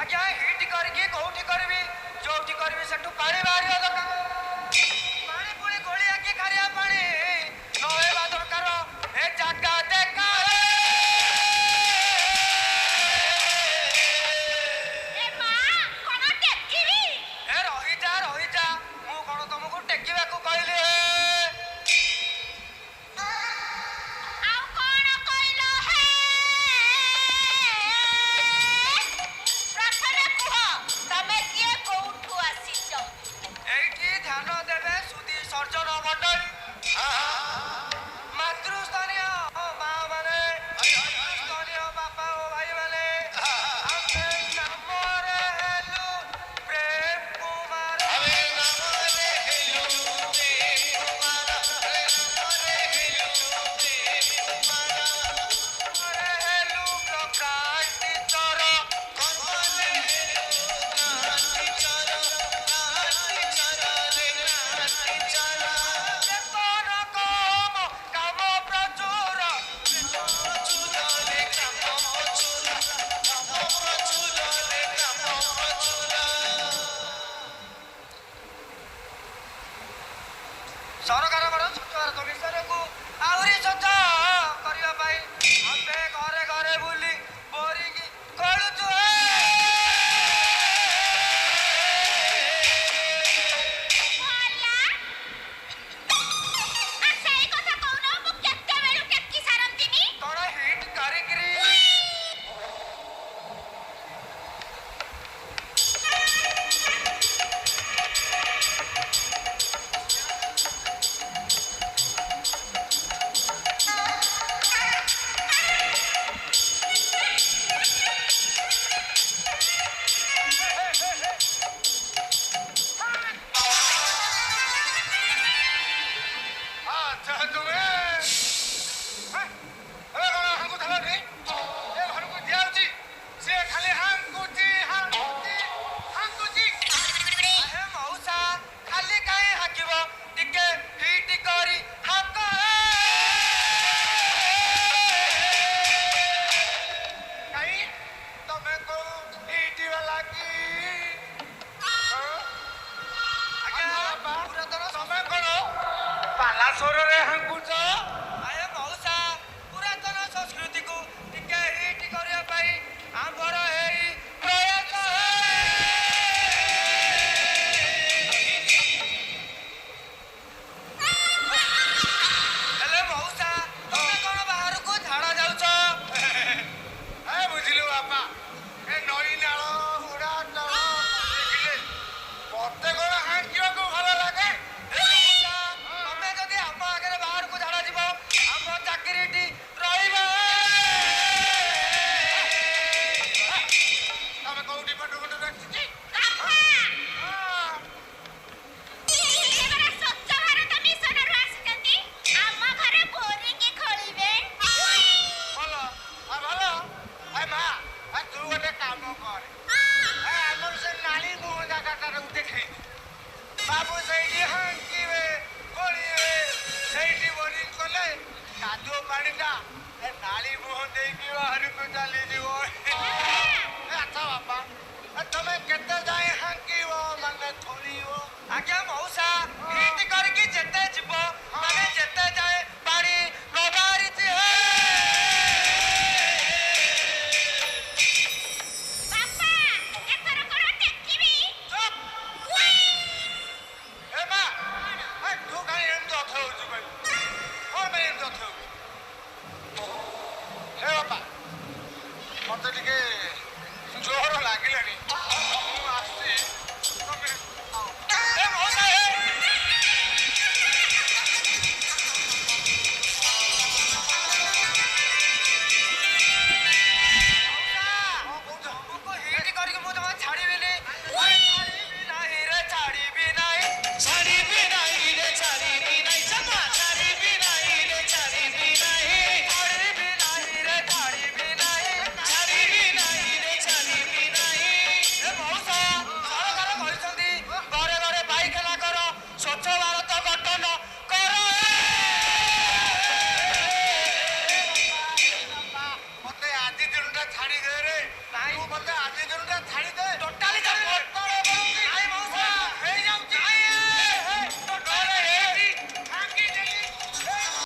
ଆଜ୍ଞା ହିଟ୍ କରିକି କୋଉଠି କରିବି ଯୋଉଠି କରିବି ସେଠୁ ପାଣି ବାହାରିବା ଦରକାର ପାଣି ପୁଣି ଗୋଳିଆକି ଖାରିଆ ପାଣି ନହେବା ଦରକାର ଏ ଜାଗା ଦେଖା ରହିଯା ମୁଁ କଣ ତମକୁ ଟେକିବାକୁ କହିଲି ଧ୍ୟାନ ଦେବେ ସୁଧୀ ସର୍ଜନ ମଣ୍ଡଳୀ ମାତୃସ୍ଥାନୀୟ ମା ମାନେ ସ୍ଥାନୀୟ ବାପା ଓ ଭାଇ ମାନେ ଆମେ ନାମରେ ହେଲୁ ପ୍ରେମ କୁମାର ହେଲୁ କ୍ରାନ୍ତି ଚର ସରକାରଙ୍କର ସ୍ୱଚ୍ଛ ଭାରତ ମିଶନକୁ ଆହୁରି ସ୍ୱଚ୍ଛ କରିବା ପାଇଁ ଆମେ ଘରେ ଘରେ ବୁଲି ବୋରିଂ ଖୋଳୁଛୁ କଣ ହିଟ୍ କରିକିରି ପାଲାସୋରରେ ହାଙ୍କୁଛ ଆଏ ମଉସା ପୁରାତନ ସଂସ୍କୃତିକୁ ଟିକେ ହିଟ୍ କରିବା ପାଇଁ ଆମର ଏଇ ପ୍ରୟାସ ହେଲେ ମଉସା ତମେ କଣ ବାହାରକୁ ଝାଡ଼ା ଯାଉଛ ବୁଝିଲୁ ବାପା ଏ ନଈ ନାଳ ହୁଡ଼ା ନାଳ ଦେଖିଲେ ମତେ କଣ ହାଙ୍କିବାକୁ ଭଲ ଲାଗେ ବାବୁ ସେଇଠି ହାଙ୍କିବେ ଗୋଳିବେ ସେଇଠି ବୋରିଂ କଲେ କାଦୁଅ ପାଣିଟା ଏ ନାଳି ମୁହଁ ଦେଇକି ବାହାରକୁ ଚାଲିଯିବ ଆଚ୍ଛା ବାପା ତମେ କେତେ ଯାଏ ହାଙ୍କିବ ମାନେ ଥୋଳିବ ଆଜ୍ଞା ମଉସା ହିଟ୍ କରିକି ଯେତେ ଯିବ ମାନେ ଯେତେ ଯାଏ ପାଣି ନ ବାହାରିଛି ମତେ ଟିକେ ଜୋର ଲାଗିଲାଣି